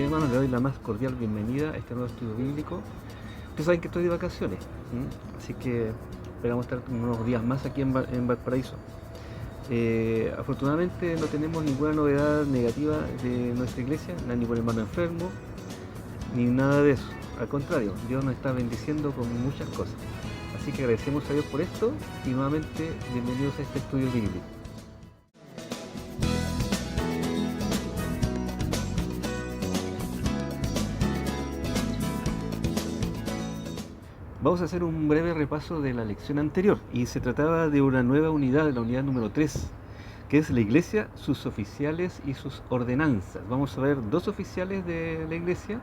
hermanos, le doy la más cordial bienvenida a este nuevo estudio bíblico. Ustedes saben que estoy de vacaciones, así que esperamos estar unos días más aquí en Valparaíso. Afortunadamente no tenemos ninguna novedad negativa de nuestra iglesia, no hay ningún hermano enfermo, ni nada de eso. Al contrario, Dios nos está bendiciendo con muchas cosas. Así que agradecemos a Dios por esto y nuevamente bienvenidos a este estudio bíblico. Vamos a hacer un breve repaso de la lección anterior y se trataba de una nueva unidad, la unidad número 3, que es la iglesia, sus oficiales y sus ordenanzas. Vamos a ver dos oficiales de la iglesia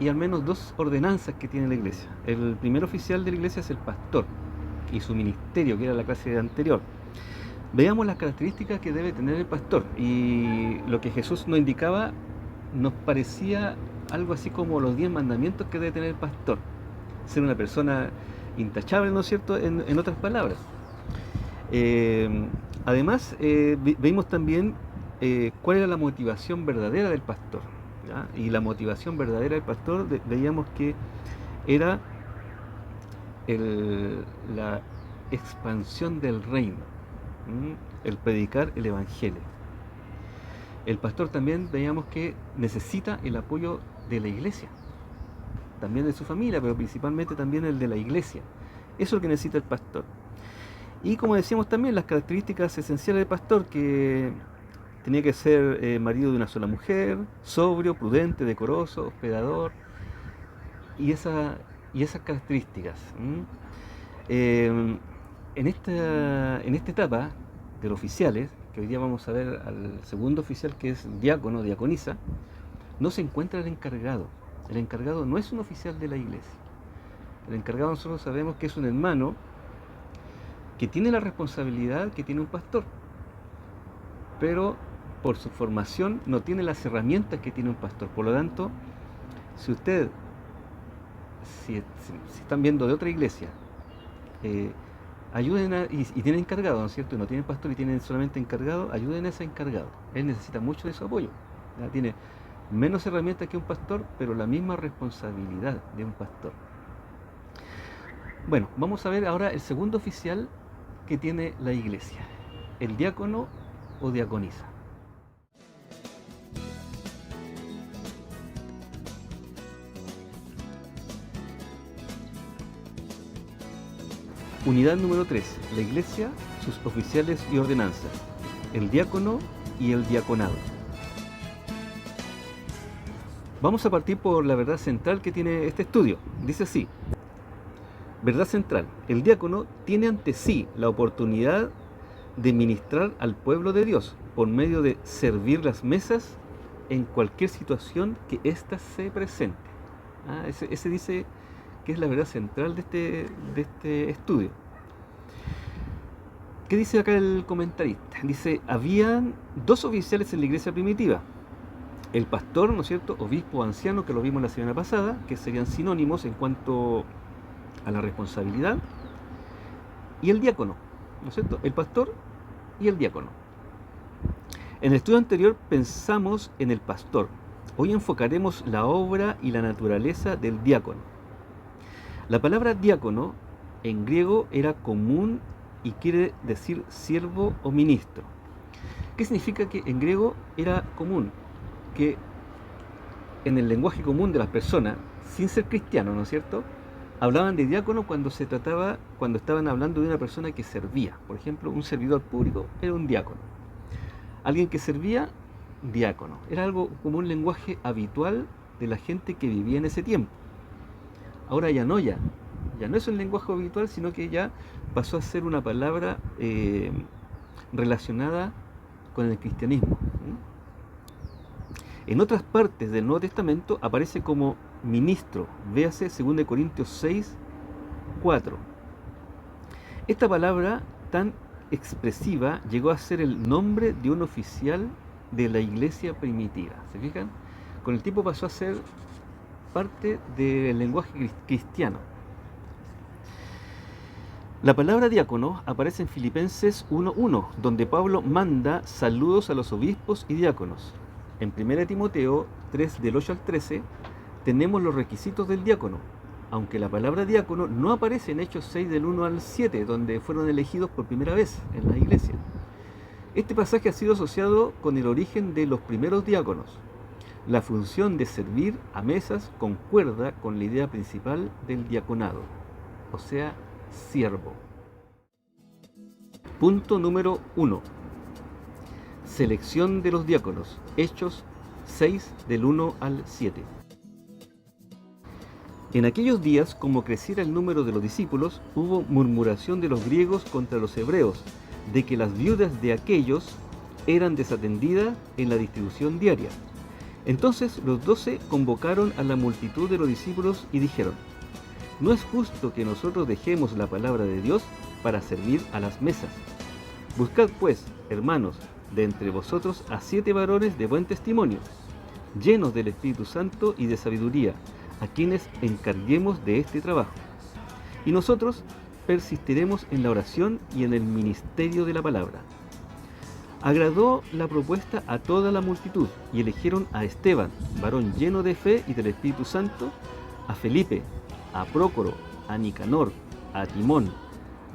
y al menos dos ordenanzas que tiene la iglesia. El primer oficial de la iglesia es el pastor y su ministerio, que era la clase anterior. Veamos las características que debe tener el pastor, y lo que Jesús nos indicaba nos parecía algo así como los 10 mandamientos que debe tener el pastor. Ser una persona intachable, ¿no es cierto?, en otras palabras. Además, vimos también cuál era la motivación verdadera del pastor, ¿ya? Y la motivación verdadera del pastor veíamos que era la expansión del reino, el predicar el evangelio. El pastor también veíamos que necesita el apoyo de la iglesia, también de su familia, pero principalmente también el de la iglesia. Eso es lo que necesita el pastor. Y como decíamos también, las características esenciales del pastor, que tenía que ser marido de una sola mujer, sobrio, prudente, decoroso, hospedador, y esas características. En esta etapa de los oficiales, que hoy día vamos a ver al segundo oficial, que es diácono, diaconisa, no se encuentra el encargado. El encargado no es un oficial de la iglesia. El encargado nosotros sabemos que es un hermano que tiene la responsabilidad que tiene un pastor, pero por su formación no tiene las herramientas que tiene un pastor. Por lo tanto, si están viendo de otra iglesia, ayuden y tienen encargado, ¿no es cierto? Y no tienen pastor y tienen solamente encargado, ayuden a ese encargado. Él necesita mucho de su apoyo, ¿ya? Tiene menos herramientas que un pastor, pero la misma responsabilidad de un pastor. Bueno, vamos a ver ahora el segundo oficial que tiene la iglesia, el diácono o diaconisa. Unidad número 3, la iglesia, sus oficiales y ordenanzas, el diácono y el diaconado. Vamos a partir por la verdad central que tiene este estudio. Dice así: verdad central, el diácono tiene ante sí la oportunidad de ministrar al pueblo de Dios por medio de servir las mesas en cualquier situación que ésta se presente. Ese dice que es la verdad central de este estudio. ¿Qué dice acá el comentarista? Dice, habían dos oficiales en la iglesia primitiva: el pastor, ¿no es cierto?, obispo o anciano, que lo vimos la semana pasada, que serían sinónimos en cuanto a la responsabilidad, y el diácono, ¿no es cierto?, el pastor y el diácono. En el estudio anterior pensamos en el pastor. Hoy enfocaremos la obra y la naturaleza del diácono. La palabra diácono en griego era común y quiere decir siervo o ministro. ¿Qué significa que en griego era común? Que en el lenguaje común de las personas, sin ser cristianos, ¿no es cierto?, hablaban de diácono cuando estaban hablando de una persona que servía. Por ejemplo, un servidor público era un diácono. Alguien que servía, diácono. Era algo como un lenguaje habitual de la gente que vivía en ese tiempo. Ahora ya no es un lenguaje habitual, sino que ya pasó a ser una palabra relacionada con el cristianismo. En otras partes del Nuevo Testamento aparece como ministro, véase 2 Corintios 6, 4. Esta palabra tan expresiva llegó a ser el nombre de un oficial de la iglesia primitiva. ¿Se fijan? Con el tiempo pasó a ser parte del lenguaje cristiano. La palabra diácono aparece en Filipenses 1:1, donde Pablo manda saludos a los obispos y diáconos. En 1 Timoteo 3 del 8 al 13 tenemos los requisitos del diácono, aunque la palabra diácono no aparece en Hechos 6 del 1 al 7, donde fueron elegidos por primera vez en la iglesia. Este pasaje ha sido asociado con el origen de los primeros diáconos. La función de servir a mesas concuerda con la idea principal del diaconado, o sea, siervo. Punto número 1. Selección de los diáconos. Hechos 6 del 1 al 7. En aquellos días, como creciera el número de los discípulos, hubo murmuración de los griegos contra los hebreos, de que las viudas de aquellos eran desatendidas en la distribución diaria. Entonces los 12 convocaron a la multitud de los discípulos y dijeron: no es justo que nosotros dejemos la palabra de Dios para servir a las mesas. Buscad pues, hermanos, de entre vosotros a 7 varones de buen testimonio, llenos del Espíritu Santo y de sabiduría, a quienes encarguemos de este trabajo. Y nosotros persistiremos en la oración y en el ministerio de la palabra. Agradó la propuesta a toda la multitud, y eligieron a Esteban, varón lleno de fe y del Espíritu Santo, a Felipe, a Prócoro, a Nicanor, a Timón,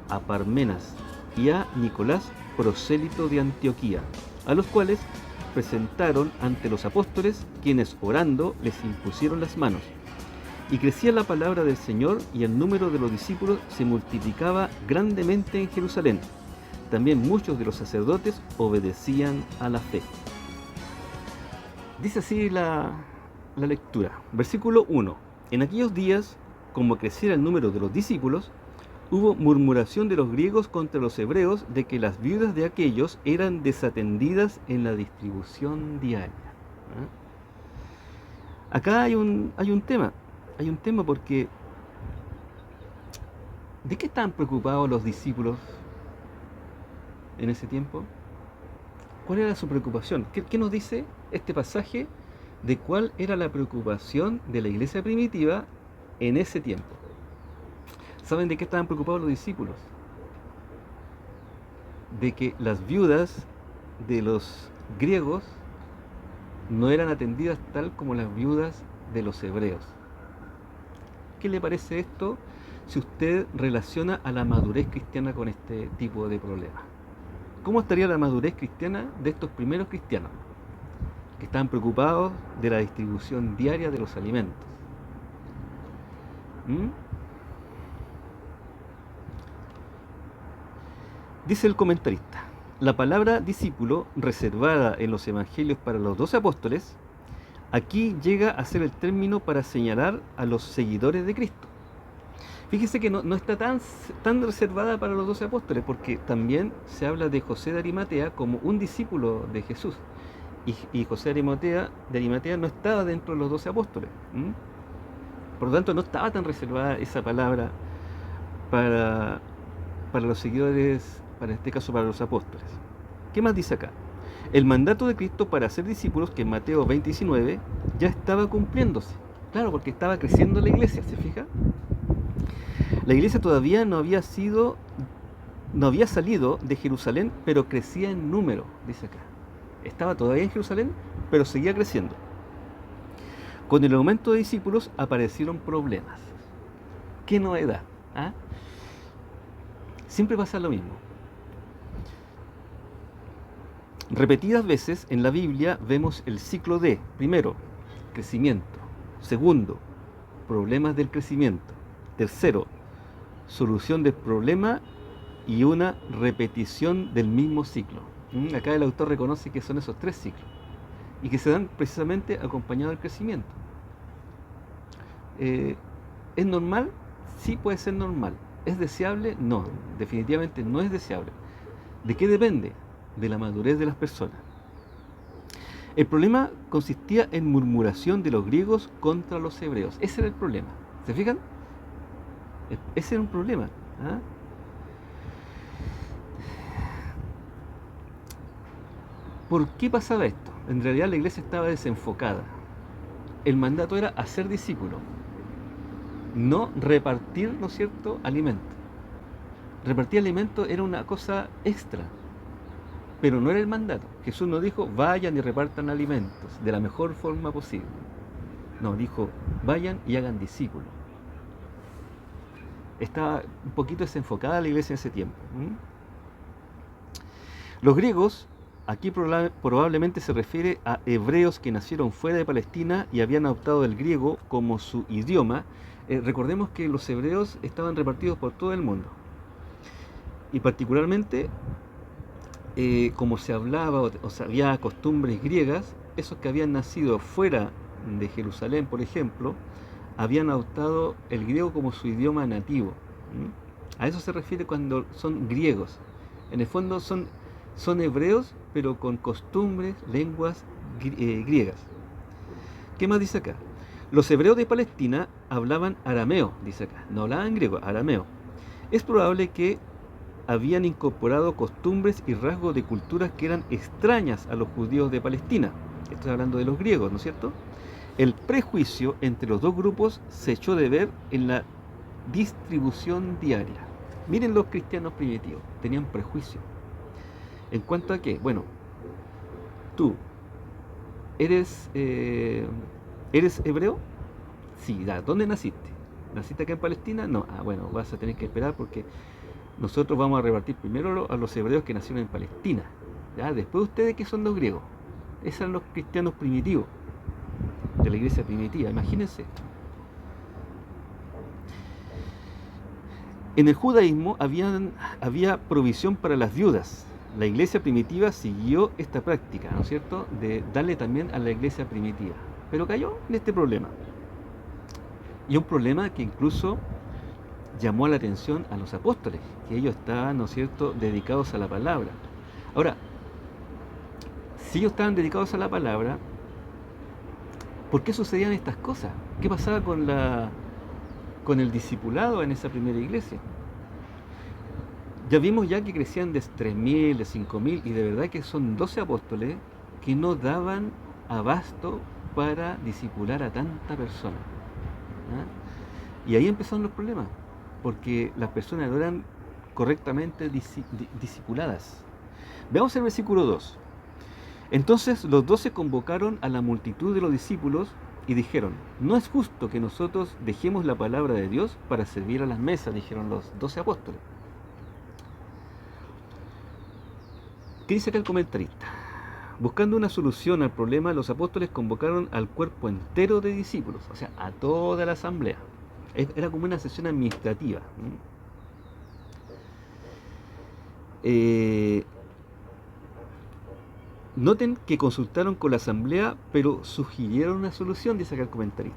a Parmenas y a Nicolás, prosélito de Antioquía, a los cuales presentaron ante los apóstoles, quienes orando les impusieron las manos. Y crecía la palabra del Señor, y el número de los discípulos se multiplicaba grandemente en Jerusalén. También muchos de los sacerdotes obedecían a la fe. Dice así la lectura. Versículo 1. En aquellos días, como creciera el número de los discípulos, hubo murmuración de los griegos contra los hebreos de que las viudas de aquellos eran desatendidas en la distribución diaria. Acá hay un tema. Hay un tema porque ¿de qué estaban preocupados los discípulos en ese tiempo? ¿Cuál era su preocupación? ¿Qué nos dice este pasaje de cuál era la preocupación de la iglesia primitiva en ese tiempo? ¿Saben de qué estaban preocupados los discípulos? De que las viudas de los griegos no eran atendidas tal como las viudas de los hebreos. ¿Qué le parece esto si usted relaciona a la madurez cristiana con este tipo de problemas? ¿Cómo estaría la madurez cristiana de estos primeros cristianos que estaban preocupados de la distribución diaria de los alimentos? Dice el comentarista: la palabra discípulo, reservada en los evangelios para los 12 apóstoles, aquí llega a ser el término para señalar a los seguidores de Cristo. Fíjese que no está tan reservada para los 12 apóstoles, porque también se habla de José de Arimatea como un discípulo de Jesús. Y José de Arimatea no estaba dentro de los 12 apóstoles. Por lo tanto, no estaba tan reservada esa palabra para los seguidores, para este caso para los apóstoles. ¿Qué más dice acá? El mandato de Cristo para ser discípulos, que en Mateo 20:19 ya estaba cumpliéndose. Claro, porque estaba creciendo la iglesia, ¿se fija? La iglesia todavía no había salido de Jerusalén, pero crecía en número, dice acá. Estaba todavía en Jerusalén, pero seguía creciendo. Con el aumento de discípulos aparecieron problemas. ¿Qué novedad? Siempre pasa lo mismo. Repetidas veces en la Biblia vemos el ciclo de, primero, crecimiento; segundo, problemas del crecimiento; tercero, solución del problema y una repetición del mismo ciclo. Acá el autor reconoce que son esos 3 ciclos y que se dan precisamente acompañados del crecimiento. ¿Es normal? Sí, puede ser normal. ¿Es deseable? No, definitivamente no es deseable. ¿De qué depende? De la madurez de las personas. El problema consistía en murmuración de los griegos contra los hebreos. Ese era el problema. ¿Se fijan? Ese era un problema. ¿Por qué pasaba esto? En realidad la iglesia estaba desenfocada. El mandato era hacer discípulos, no repartir, ¿no es cierto?, alimento. Repartir alimento era una cosa extra. Pero no era el mandato. Jesús no dijo, vayan y repartan alimentos de la mejor forma posible. No, dijo, vayan y hagan discípulos. Estaba un poquito desenfocada la iglesia en ese tiempo. Los griegos, aquí probablemente se refiere a hebreos que nacieron fuera de Palestina y habían adoptado el griego como su idioma. Recordemos que los hebreos estaban repartidos por todo el mundo. Y particularmente, como se hablaba o se había costumbres griegas, esos que habían nacido fuera de Jerusalén, por ejemplo, habían adoptado el griego como su idioma nativo. A eso se refiere cuando son griegos. En el fondo son hebreos, pero con costumbres, lenguas griegas. ¿Qué más dice acá? Los hebreos de Palestina hablaban arameo, dice acá. No hablaban griego, arameo. Es probable que habían incorporado costumbres y rasgos de culturas que eran extrañas a los judíos de Palestina. Estoy hablando de los griegos, ¿no es cierto? El prejuicio entre los dos grupos se echó de ver en la distribución diaria. Miren los cristianos primitivos, tenían prejuicio. ¿En cuanto a qué? Bueno, tú, ¿eres hebreo? Sí, ¿dónde naciste? ¿Naciste acá en Palestina? No, bueno, vas a tener que esperar porque nosotros vamos a repartir primero a los hebreos que nacieron en Palestina. ¿Ya? Después ustedes que son los griegos. Esos eran los cristianos primitivos, de la iglesia primitiva, imagínense. En el judaísmo había provisión para las viudas. La iglesia primitiva siguió esta práctica, ¿no es cierto?, de darle también a la iglesia primitiva, pero cayó en este problema. Y un problema que incluso llamó la atención a los apóstoles, que ellos estaban, ¿no es cierto?, dedicados a la palabra. Ahora, si ellos estaban dedicados a la palabra, ¿por qué sucedían estas cosas? ¿Qué pasaba con el discipulado en esa primera iglesia? Ya vimos ya que crecían de 3.000, de 5.000, y de verdad que son 12 apóstoles que no daban abasto para discipular a tanta persona. Y ahí empezaron los problemas, porque las personas no eran correctamente discipuladas. Veamos el versículo 2. Entonces los 12 convocaron a la multitud de los discípulos y dijeron, no es justo que nosotros dejemos la palabra de Dios para servir a las mesas, dijeron los 12 apóstoles. ¿Qué dice acá el comentarista? Buscando una solución al problema, los apóstoles convocaron al cuerpo entero de discípulos, o sea, a toda la asamblea. Era como una sesión administrativa. Noten que consultaron con la asamblea, pero sugirieron una solución, dice acá el comentarista.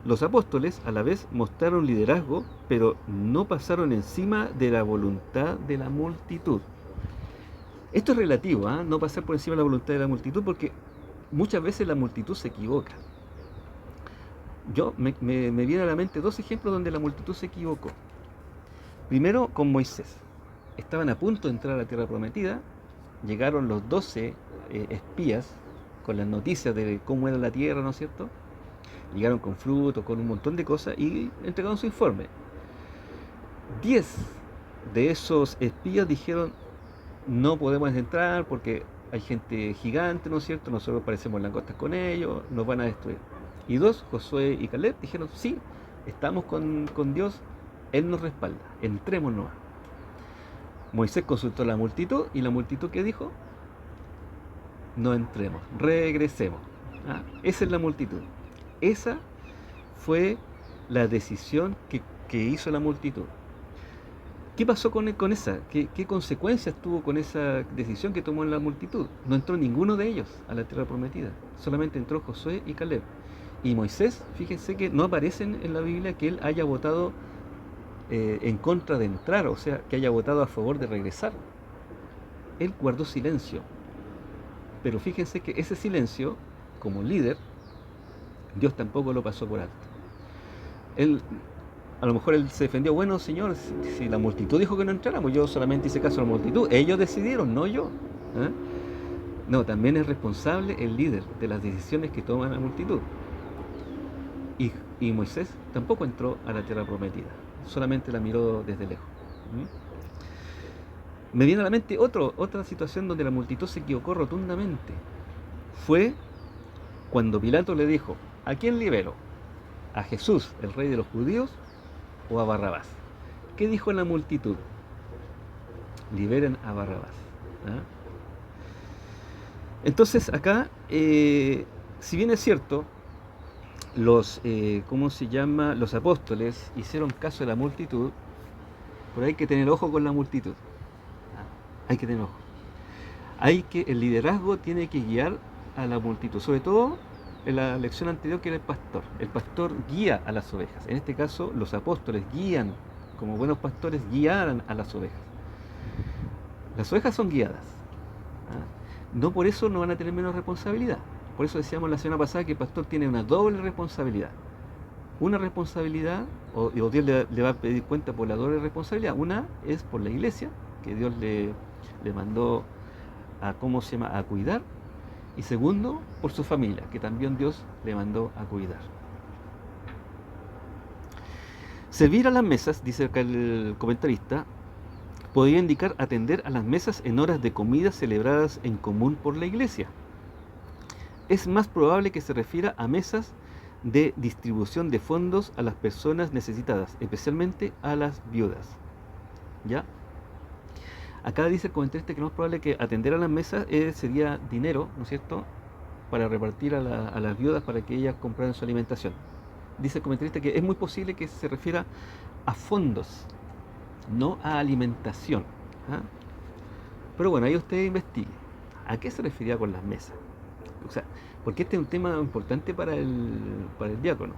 Los apóstoles a la vez mostraron liderazgo, pero no pasaron encima de la voluntad de la multitud. Esto es relativo, no pasar por encima de la voluntad de la multitud, porque muchas veces la multitud se equivoca. Me viene a la mente 2 ejemplos donde la multitud se equivocó. Primero, con Moisés. Estaban a punto de entrar a la tierra prometida, llegaron los 12 espías con las noticias de cómo era la tierra, ¿no es cierto? Llegaron con frutos, con un montón de cosas y entregaron su informe. 10 de esos espías dijeron, no podemos entrar porque hay gente gigante, ¿no es cierto? Nosotros parecemos langostas con ellos, nos van a destruir. Y 2, Josué y Caleb, dijeron, sí, estamos con Dios, Él nos respalda, entrémonos. Moisés consultó a la multitud y la multitud, ¿qué dijo? No entremos, regresemos. Esa es la multitud. Esa fue la decisión que hizo la multitud. ¿Qué pasó con esa? ¿Qué consecuencias tuvo con esa decisión que tomó la multitud? No entró ninguno de ellos a la tierra prometida. Solamente entró Josué y Caleb. Y Moisés, fíjense que no aparecen en la Biblia que él haya votado en contra de entrar, o sea, que haya votado a favor de regresar. Él guardó silencio. Pero fíjense que ese silencio, como líder, Dios tampoco lo pasó por alto. A lo mejor él se defendió, bueno, Señor, si la multitud dijo que no entráramos, yo solamente hice caso a la multitud, ellos decidieron, no yo. No, también es responsable el líder de las decisiones que toma la multitud. Y Moisés tampoco entró a la tierra prometida, solamente la miró desde lejos. Me viene a la mente otra situación donde la multitud se equivocó rotundamente. Fue cuando Pilato le dijo, ¿a quién libero? ¿A Jesús, el rey de los judíos, o a Barrabás? ¿Qué dijo la multitud? Liberen a Barrabás. ¿Ah? Entonces acá, si bien es cierto, ¿cómo se llama? Los apóstoles hicieron caso de la multitud, pero hay que tener ojo con la multitud. Hay que tener ojo. El liderazgo tiene que guiar a la multitud, sobre todo en la lección anterior, que era el pastor. El pastor guía a las ovejas. En este caso, los apóstoles guían, como buenos pastores, guiaran a las ovejas. Las ovejas son guiadas. No por eso no van a tener menos responsabilidad. Por eso decíamos la semana pasada que el pastor tiene una doble responsabilidad. Una responsabilidad, o Dios le va a pedir cuenta por la doble responsabilidad. Una es por la iglesia, que Dios le mandó a cuidar. Y segundo, por su familia, que también Dios le mandó a cuidar. Servir a las mesas, dice acá el comentarista, podría indicar atender a las mesas en horas de comida celebradas en común por la iglesia. Es más probable que se refiera a mesas de distribución de fondos a las personas necesitadas, especialmente a las viudas. ¿Ya? Acá dice el comentarista que no es probable que atender a las mesas sería dinero, ¿no es cierto?, para repartir a las viudas para que ellas compraran su alimentación. Dice el comentarista que es muy posible que se refiera a fondos, no a alimentación. ¿Ah? Pero bueno, ahí usted investigue. ¿A qué se refería con las mesas? O sea, porque este es un tema importante para el diácono.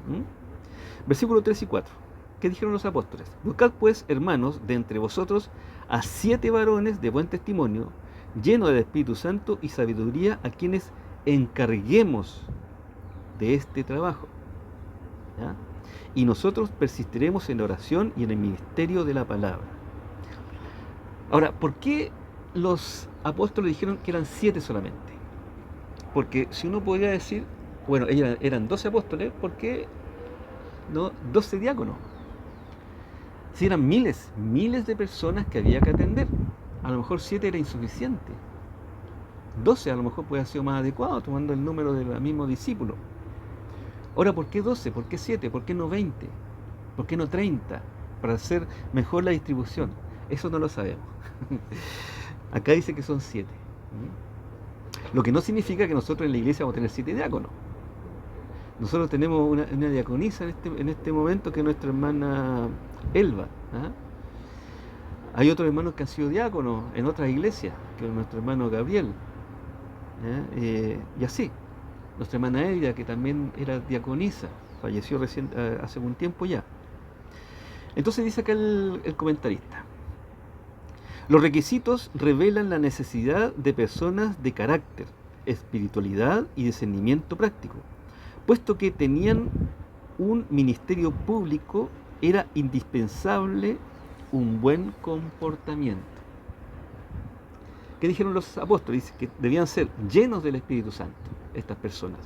Versículos 3 y 4. ¿Qué dijeron los apóstoles? Buscad pues, hermanos, de entre vosotros a 7 varones de buen testimonio, llenos del Espíritu Santo y sabiduría, a quienes encarguemos de este trabajo. ¿Ya? Y nosotros persistiremos en la oración y en el ministerio de la palabra. Ahora, ¿por qué los apóstoles dijeron que eran 7 solamente? Porque si uno podría decir, bueno, eran 12 apóstoles, ¿por qué no 12 diáconos? Si eran miles de personas que había que atender, a lo mejor 7 era insuficiente. 12 a lo mejor puede haber sido más adecuado, tomando el número del mismo discípulo. Ahora, ¿por qué 12? ¿Por qué 7? ¿Por qué no 20? ¿Por qué no 30? Para hacer mejor la distribución. Eso no lo sabemos. Acá dice que son 7. Lo que no significa que nosotros en la iglesia vamos a tener 7 diáconos. Nosotros tenemos una diaconisa en este momento, que es nuestra hermana Elba. ¿Ah? Hay otros hermanos que han sido diáconos en otras iglesias, que es nuestro hermano Gabriel. Y así. Nuestra hermana Elida, que también era diaconisa, falleció recién, hace un tiempo ya. Entonces dice acá el comentarista: los requisitos revelan la necesidad de personas de carácter, espiritualidad y discernimiento práctico. Puesto que tenían un ministerio público, era indispensable un buen comportamiento. ¿Qué dijeron los apóstoles? Dice que debían ser llenos del Espíritu Santo, estas personas.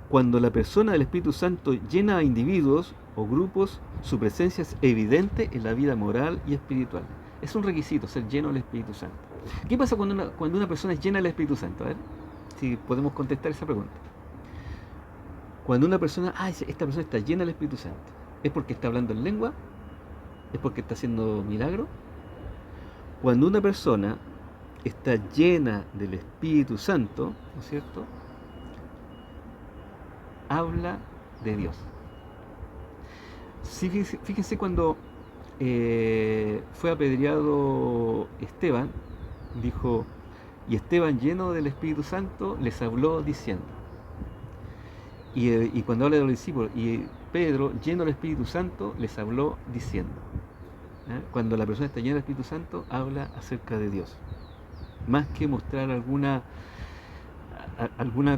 Cuando la persona del Espíritu Santo llena a individuos o grupos, su presencia es evidente en la vida moral y espiritual. Es un requisito ser lleno del Espíritu Santo. ¿Qué pasa cuando una persona es llena del Espíritu Santo? A ver si podemos contestar esa pregunta. Cuando una persona, esta persona está llena del Espíritu Santo, ¿es porque está hablando en lengua? ¿Es porque está haciendo milagro? Cuando una persona está llena del Espíritu Santo, ¿no es cierto?, habla de Dios. Sí, fíjense cuando fue apedreado Esteban, dijo, y Esteban, lleno del Espíritu Santo, les habló diciendo. Y cuando habla de los discípulos, y Pedro, lleno del Espíritu Santo, les habló diciendo. Cuando la persona está llena del Espíritu Santo, habla acerca de Dios. Más que mostrar alguna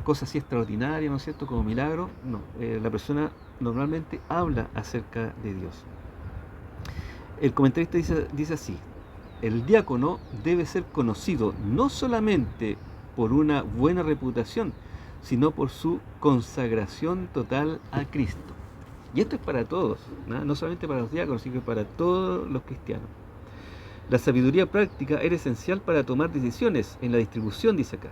cosa así extraordinaria, ¿no es cierto?, como milagro, no. La persona normalmente habla acerca de Dios. El comentarista dice así: el diácono debe ser conocido no solamente por una buena reputación, sino por su consagración total a Cristo. Y esto es para todos, no solamente para los diáconos, sino para todos los cristianos. La sabiduría práctica era esencial para tomar decisiones en la distribución, dice acá.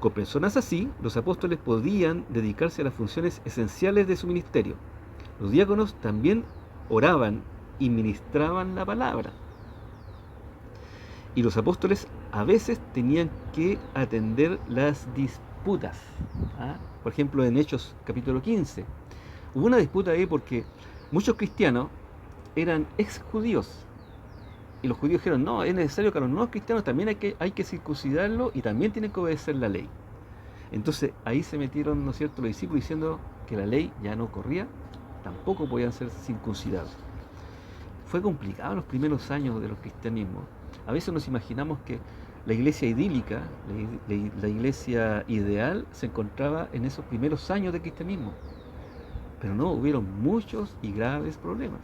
Con personas así, los apóstoles podían dedicarse a las funciones esenciales de su ministerio. Los diáconos también oraban y ministraban la palabra. Y los apóstoles a veces tenían que atender las disputas. ¿Ah? Por ejemplo, en Hechos capítulo 15, hubo una disputa ahí porque muchos cristianos eran ex judíos. Y los judíos dijeron, no, es necesario que a los nuevos cristianos también hay que circuncidarlo y también tienen que obedecer la ley. Entonces ahí se metieron, ¿no es cierto?, los discípulos diciendo que la ley ya no corría, tampoco podían ser circuncidados. Fue complicado en los primeros años de los cristianismos. A veces nos imaginamos que la iglesia idílica, la iglesia ideal, se encontraba en esos primeros años de cristianismo. Pero no, hubieron muchos y graves problemas.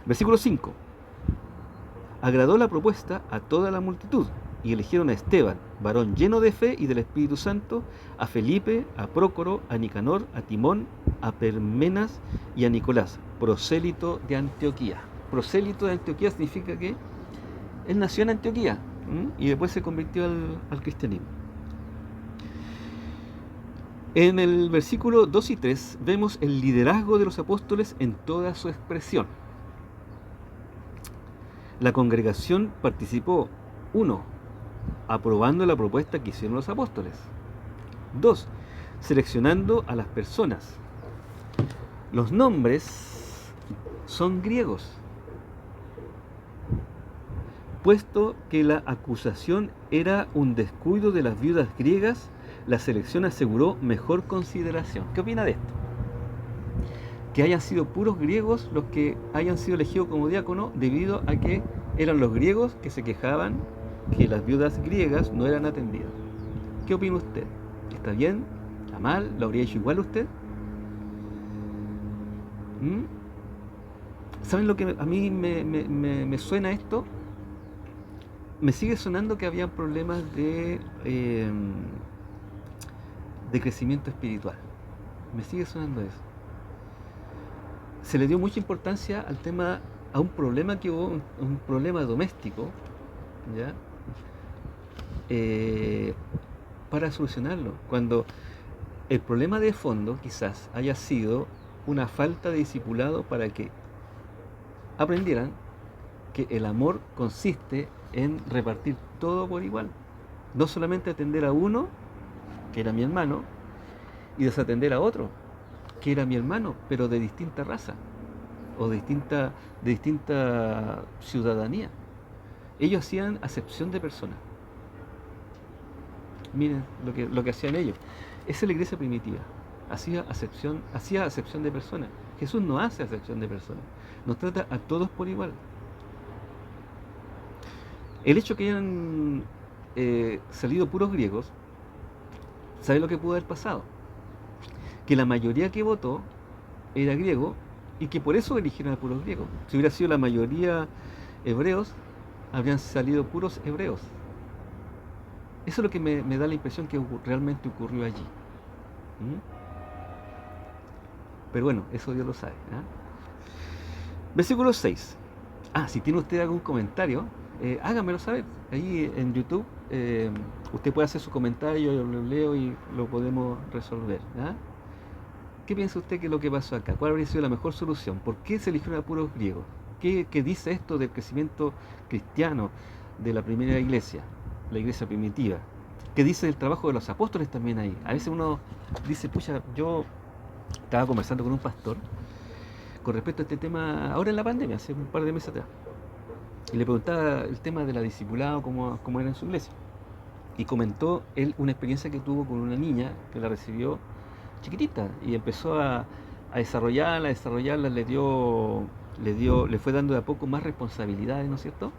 Versículo 5. Agradó la propuesta a toda la multitud y eligieron a Esteban, varón lleno de fe y del Espíritu Santo, a Felipe, a Prócoro, a Nicanor, a Timón, a Parmenas y a Nicolás, prosélito de Antioquía. Prosélito de Antioquía significa que él nació en Antioquía y después se convirtió al cristianismo. En el versículo 2 y 3 vemos el liderazgo de los apóstoles en toda su expresión. La congregación participó, 1, aprobando la propuesta que hicieron los apóstoles. 2, seleccionando a las personas. Los nombres son griegos, puesto que la acusación era un descuido de las viudas griegas, la selección aseguró mejor consideración. ¿Qué opina de esto? Que hayan sido puros griegos los que hayan sido elegidos como diácono debido a que eran los griegos que se quejaban que las viudas griegas no eran atendidas. ¿Qué opina usted? ¿Está bien? ¿Está mal? ¿Lo habría hecho igual usted? ¿Saben lo que a mí me suena esto? Me sigue sonando que había problemas de crecimiento espiritual. Me sigue sonando eso. Se le dio mucha importancia al tema, a un problema que hubo, un problema doméstico, ¿ya? Para solucionarlo, cuando el problema de fondo quizás haya sido una falta de discipulado para que aprendieran que el amor consiste en repartir todo por igual, no solamente atender a uno, que era mi hermano, y desatender a otro, que era mi hermano, pero de distinta raza o de distinta ciudadanía. Ellos hacían acepción de personas. Miren lo que hacían ellos. Esa es la iglesia primitiva. Hacía acepción de personas. Jesús no hace acepción de personas. Nos trata a todos por igual. El hecho que hayan salido puros griegos, ¿sabe lo que pudo haber pasado? Que la mayoría que votó era griego y que por eso eligieron a puros griegos. Si hubiera sido la mayoría hebreos, habrían salido puros hebreos. Eso es lo que me da la impresión que realmente ocurrió allí. Pero bueno, eso Dios lo sabe. Versículo 6. Si tiene usted algún comentario, hágamelo saber. Ahí en YouTube usted puede hacer su comentario, yo lo leo y lo podemos resolver. ¿Qué piensa usted que es lo que pasó acá? ¿Cuál habría sido la mejor solución? ¿Por qué se eligieron a puros griegos? ¿Qué dice esto del crecimiento cristiano de la primera iglesia, la iglesia primitiva? ¿Qué dice del trabajo de los apóstoles también ahí? A veces uno dice, pucha, yo estaba conversando con un pastor con respecto a este tema ahora en la pandemia, hace un par de meses atrás, y le preguntaba el tema de la discipulado, cómo era en su iglesia, y comentó él una experiencia que tuvo con una niña que la recibió chiquitita y empezó a desarrollarla, le fue dando de a poco más responsabilidades, ¿no es cierto?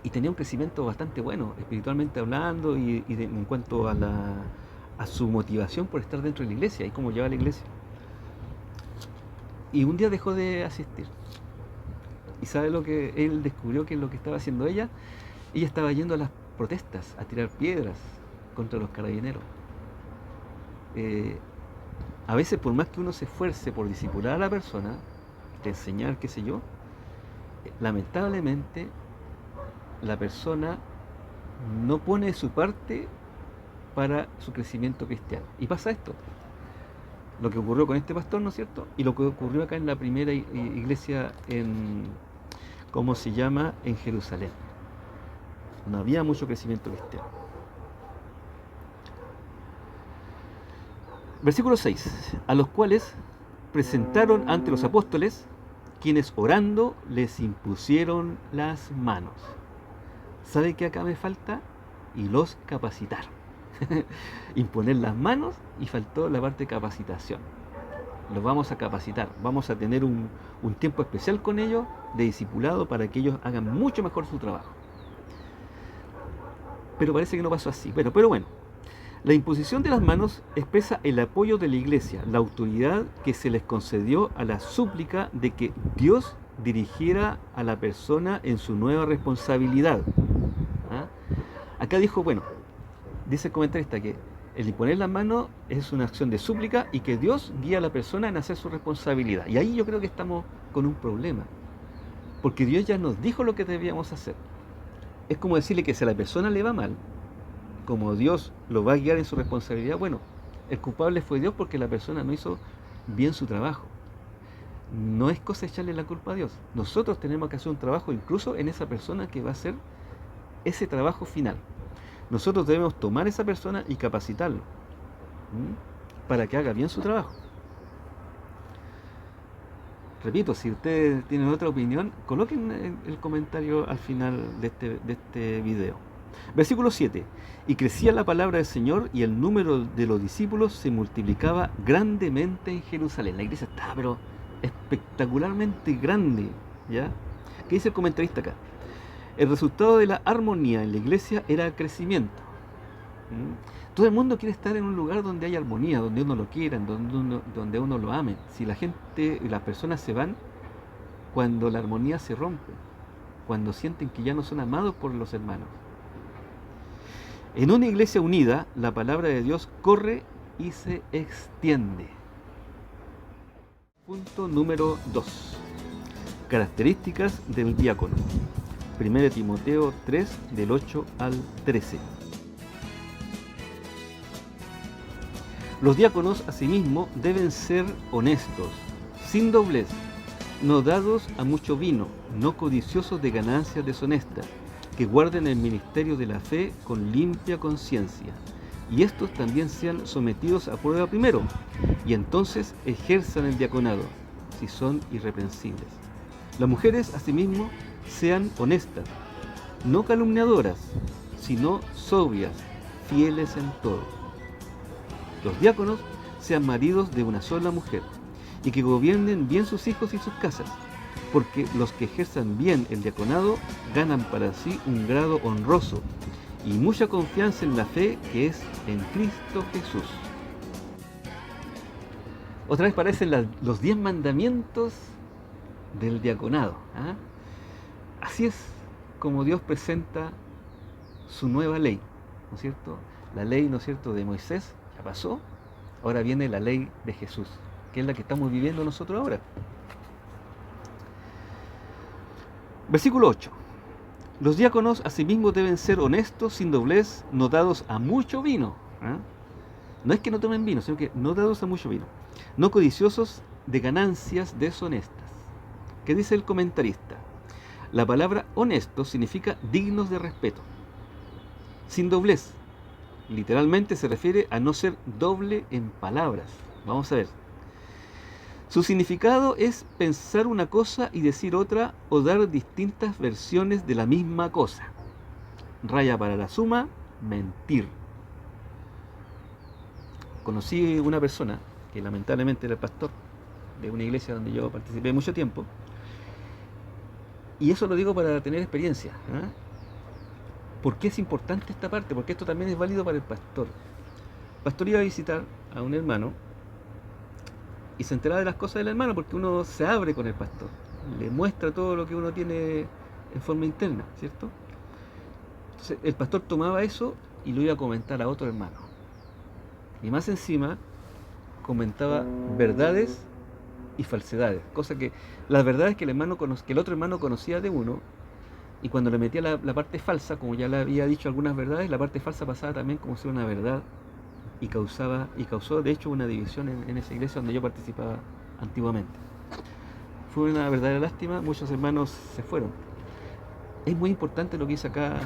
Y tenía un crecimiento bastante bueno, espiritualmente hablando en cuanto a su motivación por estar dentro de la iglesia y cómo lleva la iglesia. Y un día dejó de asistir. ¿Y sabe lo que él descubrió que es lo que estaba haciendo ella? Ella estaba yendo a las protestas, a tirar piedras contra los carabineros. A veces, por más que uno se esfuerce por discipular a la persona, de enseñar, qué sé yo, lamentablemente la persona no pone de su parte para su crecimiento cristiano. Y pasa esto, lo que ocurrió con este pastor, ¿no es cierto? Y lo que ocurrió acá en la primera iglesia en, ¿cómo se llama? En Jerusalén. No había mucho crecimiento cristiano. Versículo 6. A los cuales presentaron ante los apóstoles, quienes orando les impusieron las manos. ¿Sabe qué acá me falta? Y los capacitaron. Imponer las manos, y faltó la parte de capacitación. Los vamos a capacitar, vamos a tener un tiempo especial con ellos de discipulado para que ellos hagan mucho mejor su trabajo. Pero parece que no pasó así. Pero bueno, la imposición de las manos expresa el apoyo de la iglesia, la autoridad que se les concedió a la súplica de que Dios dirigiera a la persona en su nueva responsabilidad. ¿Ah? Acá dijo, bueno, dice el comentarista que el imponer las manos es una acción de súplica y que Dios guía a la persona en hacer su responsabilidad. Y ahí yo creo que estamos con un problema, porque Dios ya nos dijo lo que debíamos hacer. Es como decirle que si a la persona le va mal, como Dios lo va a guiar en su responsabilidad, bueno, el culpable fue Dios porque la persona no hizo bien su trabajo. No es cosa echarle la culpa a Dios. Nosotros tenemos que hacer un trabajo incluso en esa persona que va a hacer ese trabajo final. Nosotros debemos tomar a esa persona y capacitarlo para que haga bien su trabajo. Repito, si ustedes tienen otra opinión, coloquen el comentario al final de este video. Versículo 7. Y crecía la palabra del Señor y el número de los discípulos se multiplicaba grandemente en Jerusalén. La iglesia estaba pero espectacularmente grande, ¿ya? ¿Qué dice el comentarista acá? El resultado de la armonía en la iglesia era crecimiento. Todo el mundo quiere estar en un lugar donde haya armonía, donde uno lo quiera, donde uno lo ame. Si la gente y las personas se van cuando la armonía se rompe, cuando sienten que ya no son amados por los hermanos. En una iglesia unida, la palabra de Dios corre y se extiende. Punto número 2. Características del diácono. 1 Timoteo 3, del 8 al 13. Los diáconos, asimismo, deben ser honestos, sin doblez, no dados a mucho vino, no codiciosos de ganancias deshonestas, que guarden el ministerio de la fe con limpia conciencia, y estos también sean sometidos a prueba primero, y entonces ejerzan el diaconado, si son irreprensibles. Las mujeres, asimismo, sean honestas, no calumniadoras, sino sobrias, fieles en todo. Los diáconos sean maridos de una sola mujer, y que gobiernen bien sus hijos y sus casas, porque los que ejerzan bien el diaconado ganan para sí un grado honroso y mucha confianza en la fe que es en Cristo Jesús. Otra vez aparecen los 10 mandamientos del diaconado. ¿Ah? Así es como Dios presenta su nueva ley, ¿no es cierto? La ley, ¿no es cierto?, de Moisés ya pasó, ahora viene la ley de Jesús, que es la que estamos viviendo nosotros ahora. Versículo 8. Los diáconos asimismo deben ser honestos, sin doblez, no dados a mucho vino. ¿Eh? No es que no tomen vino, sino que no dados a mucho vino. No codiciosos de ganancias deshonestas. ¿Qué dice el comentarista? La palabra honesto significa dignos de respeto. Sin doblez. Literalmente se refiere a no ser doble en palabras. Vamos a ver. Su significado es pensar una cosa y decir otra, o dar distintas versiones de la misma cosa. Raya para la suma, mentir. Conocí una persona, que lamentablemente era el pastor de una iglesia donde yo participé mucho tiempo, y eso lo digo para tener experiencia. ¿Eh? ¿Por qué es importante esta parte? Porque esto también es válido para el pastor. El pastor iba a visitar a un hermano y se enteraba de las cosas del hermano, porque uno se abre con el pastor, le muestra todo lo que uno tiene en forma interna, ¿cierto? Entonces el pastor tomaba eso y lo iba a comentar a otro hermano, y más encima comentaba verdades y falsedades. Cosa que la verdad es que que el otro hermano conocía de uno, y cuando le metía la parte falsa, como ya le había dicho algunas verdades, la parte falsa pasaba también como si fuera una verdad y causó de hecho una división en esa iglesia donde yo participaba antiguamente. Fue una verdadera lástima, muchos hermanos se fueron. Es muy importante lo que dice acá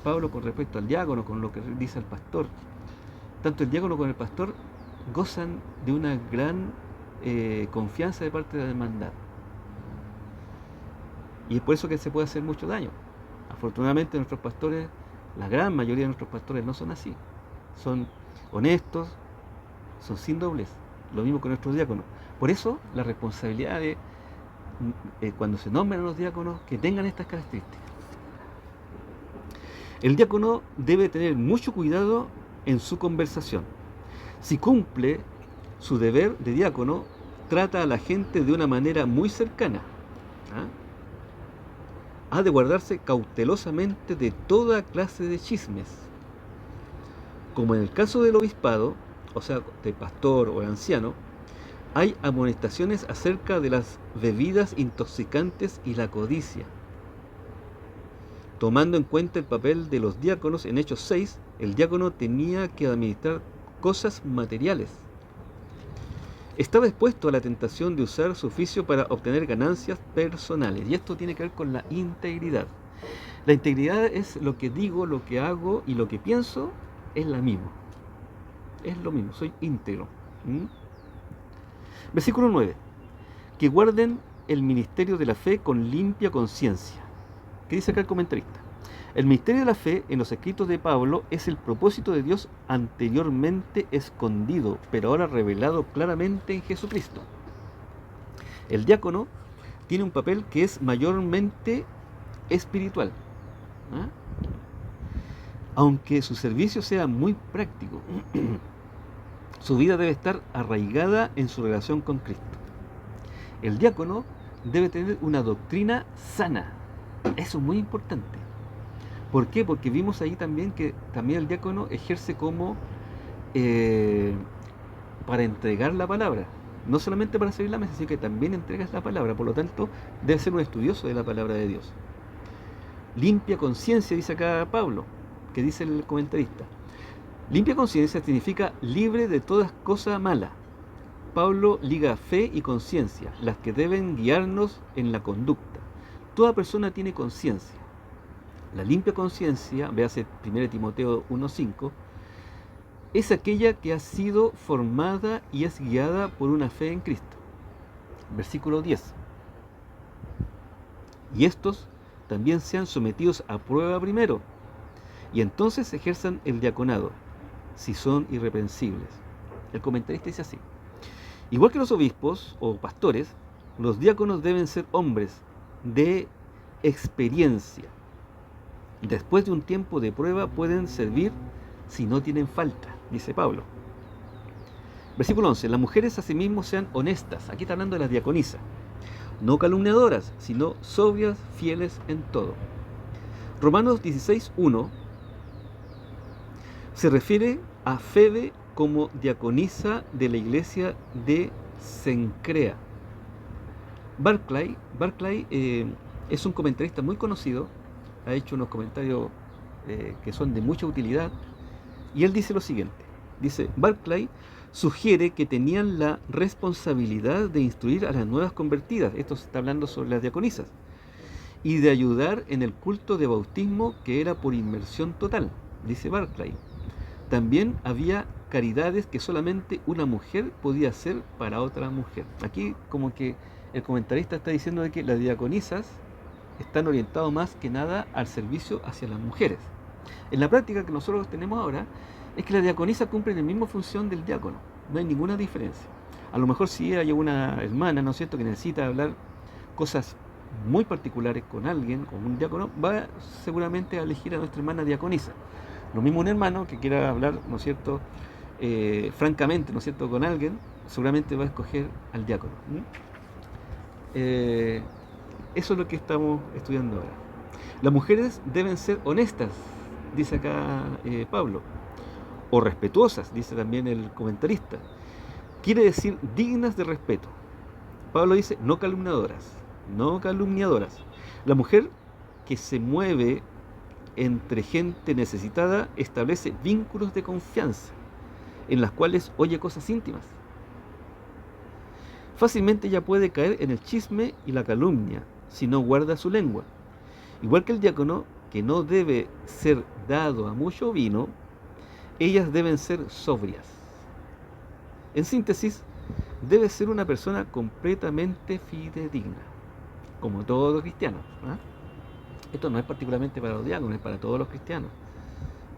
Pablo con respecto al diácono, con lo que dice el pastor. Tanto el diácono como el pastor gozan de una gran confianza de parte de la hermandad. Y es por eso que se puede hacer mucho daño. Afortunadamente nuestros pastores, la gran mayoría de nuestros pastores no son así. Son honestos, son sin doblez. Lo mismo con nuestros diáconos. Por eso la responsabilidad de cuando se nombran a los diáconos que tengan estas características. El diácono debe tener mucho cuidado en su conversación. Si cumple su deber de diácono, trata a la gente de una manera muy cercana. Ha de guardarse cautelosamente de toda clase de chismes. Como en el caso del obispado, o sea, de pastor o de anciano, hay amonestaciones acerca de las bebidas intoxicantes y la codicia. Tomando en cuenta el papel de los diáconos, en Hechos 6, el diácono tenía que administrar cosas materiales. Estaba expuesto a la tentación de usar su oficio para obtener ganancias personales. Y esto tiene que ver con la integridad. La integridad es lo que digo, lo que hago y lo que pienso es la misma. Es lo mismo, soy íntegro. Versículo 9. Que guarden el ministerio de la fe con limpia conciencia. ¿Qué dice acá el comentarista? El misterio de la fe en los escritos de Pablo es el propósito de Dios anteriormente escondido, pero ahora revelado claramente en Jesucristo. El diácono tiene un papel que es mayormente espiritual, aunque su servicio sea muy práctico. Su vida debe estar arraigada en su relación con Cristo. El diácono debe tener una doctrina sana. Eso es muy importante. ¿Por qué? Porque vimos ahí también que también el diácono ejerce como para entregar la palabra. No solamente para servir la mesa, sino que también entregas la palabra. Por lo tanto, debe ser un estudioso de la palabra de Dios. Limpia conciencia, dice acá Pablo, que dice el comentarista. Limpia conciencia significa libre de todas cosas malas. Pablo liga fe y conciencia, las que deben guiarnos en la conducta. Toda persona tiene conciencia. La limpia conciencia, véase 1 Timoteo 1:5, es aquella que ha sido formada y es guiada por una fe en Cristo. Versículo 10. Y estos también sean sometidos a prueba primero, y entonces ejerzan el diaconado, si son irreprensibles. El comentarista dice así: igual que los obispos o pastores, los diáconos deben ser hombres de experiencia. Después de un tiempo de prueba pueden servir si no tienen falta, dice Pablo. Versículo 11. Las mujeres asimismo sean honestas. Aquí está hablando de las diaconisas. No calumniadoras, sino sobrias, fieles en todo. Romanos 16:1 se refiere a Febe como diaconisa de la iglesia de Cencrea. Barclay es un comentarista muy conocido, ha hecho unos comentarios que son de mucha utilidad, y él dice lo siguiente. Dice: Barclay sugiere que tenían la responsabilidad de instruir a las nuevas convertidas, esto se está hablando sobre las diaconisas, y de ayudar en el culto de bautismo que era por inmersión total, dice Barclay. También había caridades que solamente una mujer podía hacer para otra mujer. Aquí como que el comentarista está diciendo de que las diaconisas están orientados más que nada al servicio hacia las mujeres. En la práctica que nosotros tenemos ahora es que las diaconisas cumplen la misma función del diácono, no hay ninguna diferencia. A lo mejor si hay una hermana, ¿no es cierto?, que necesita hablar cosas muy particulares con alguien, con un diácono, va seguramente a elegir a nuestra hermana diaconisa. Lo mismo un hermano que quiera hablar, ¿no es cierto?, francamente, ¿no es cierto?, con alguien, seguramente va a escoger al diácono. Eso es lo que estamos estudiando ahora. Las mujeres deben ser honestas, dice acá Pablo, o respetuosas, dice también el comentarista. Quiere decir dignas de respeto. Pablo dice, no calumniadoras, no calumniadoras. La mujer que se mueve entre gente necesitada establece vínculos de confianza en las cuales oye cosas íntimas. Fácilmente ella puede caer en el chisme y la calumnia si no guarda su lengua. Igual que el diácono, que no debe ser dado a mucho vino, ellas deben ser sobrias. En síntesis, debe ser una persona completamente fidedigna, como todo cristiano, ¿eh? Esto no es particularmente para los diáconos, es para todos los cristianos.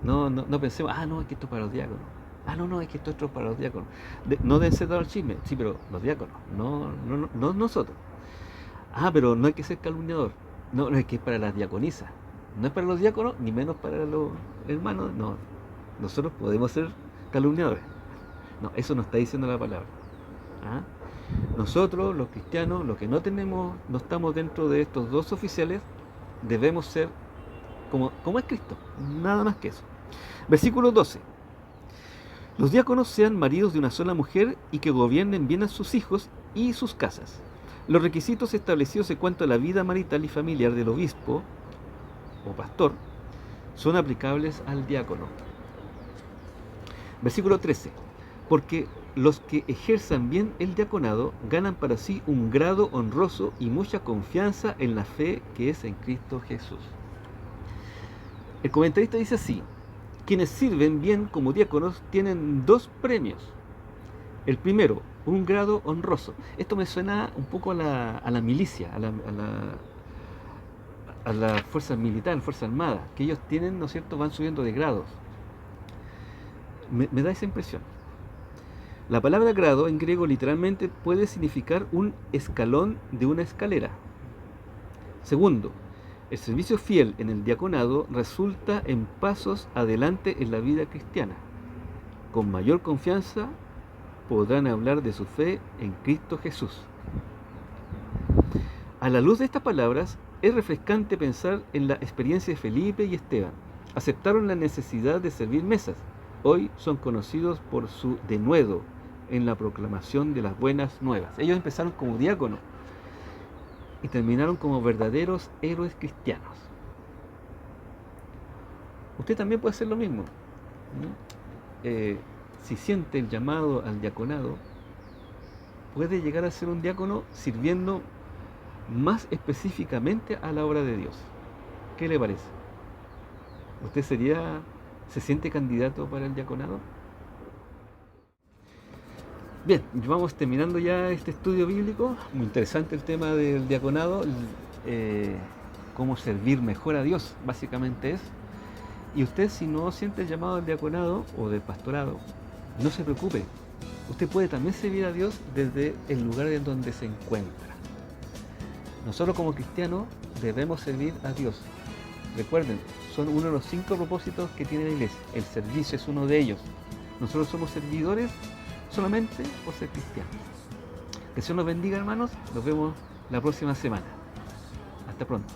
No pensemos, no, es que esto es para los diáconos. No, es que esto es para los diáconos. No deben ser dados al chisme, sí, pero los diáconos, no nosotros. Pero no hay que ser calumniador. No, es que es para las diaconisas. No es para los diáconos, ni menos para los hermanos. No, nosotros podemos ser calumniadores. No, eso no está diciendo la palabra. Nosotros, los cristianos, los que no estamos dentro de estos dos oficiales, debemos ser como es Cristo, nada más que eso. Versículo 12. Los diáconos sean maridos de una sola mujer y que gobiernen bien a sus hijos y sus casas. Los requisitos establecidos en cuanto a la vida marital y familiar del obispo o pastor son aplicables al diácono. Versículo 13. Porque los que ejerzan bien el diaconado ganan para sí un grado honroso y mucha confianza en la fe que es en Cristo Jesús. El comentarista dice así: quienes sirven bien como diáconos tienen dos premios. El primero, un grado honroso. Esto me suena un poco a la milicia, a la fuerza militar, fuerza armada, que ellos tienen, ¿no es cierto?, van subiendo de grados. Me da esa impresión. La palabra grado en griego literalmente puede significar un escalón de una escalera. Segundo, el servicio fiel en el diaconado resulta en pasos adelante en la vida cristiana. Con mayor confianza podrán hablar de su fe en Cristo Jesús. A la luz de estas palabras, es refrescante pensar en la experiencia de Felipe y Esteban. Aceptaron la necesidad de servir mesas. Hoy son conocidos por su denuedo en la proclamación de las buenas nuevas. Ellos empezaron como diáconos y terminaron como verdaderos héroes cristianos. Usted también puede hacer lo mismo, ¿no? Si siente el llamado al diaconado, puede llegar a ser un diácono sirviendo más específicamente a la obra de Dios. ¿Qué le parece? ¿Usted se siente candidato para el diaconado? Bien, vamos terminando ya este estudio bíblico. Muy interesante el tema del diaconado, cómo servir mejor a Dios, básicamente es. Y usted, si no siente el llamado del diaconado o del pastorado, no se preocupe. Usted puede también servir a Dios desde el lugar en donde se encuentra. Nosotros como cristianos debemos servir a Dios. Recuerden, son uno de los 5 propósitos que tiene la iglesia. El servicio es uno de ellos. Nosotros somos servidores solamente por ser cristianos. Que el Señor nos bendiga, hermanos. Nos vemos la próxima semana. Hasta pronto.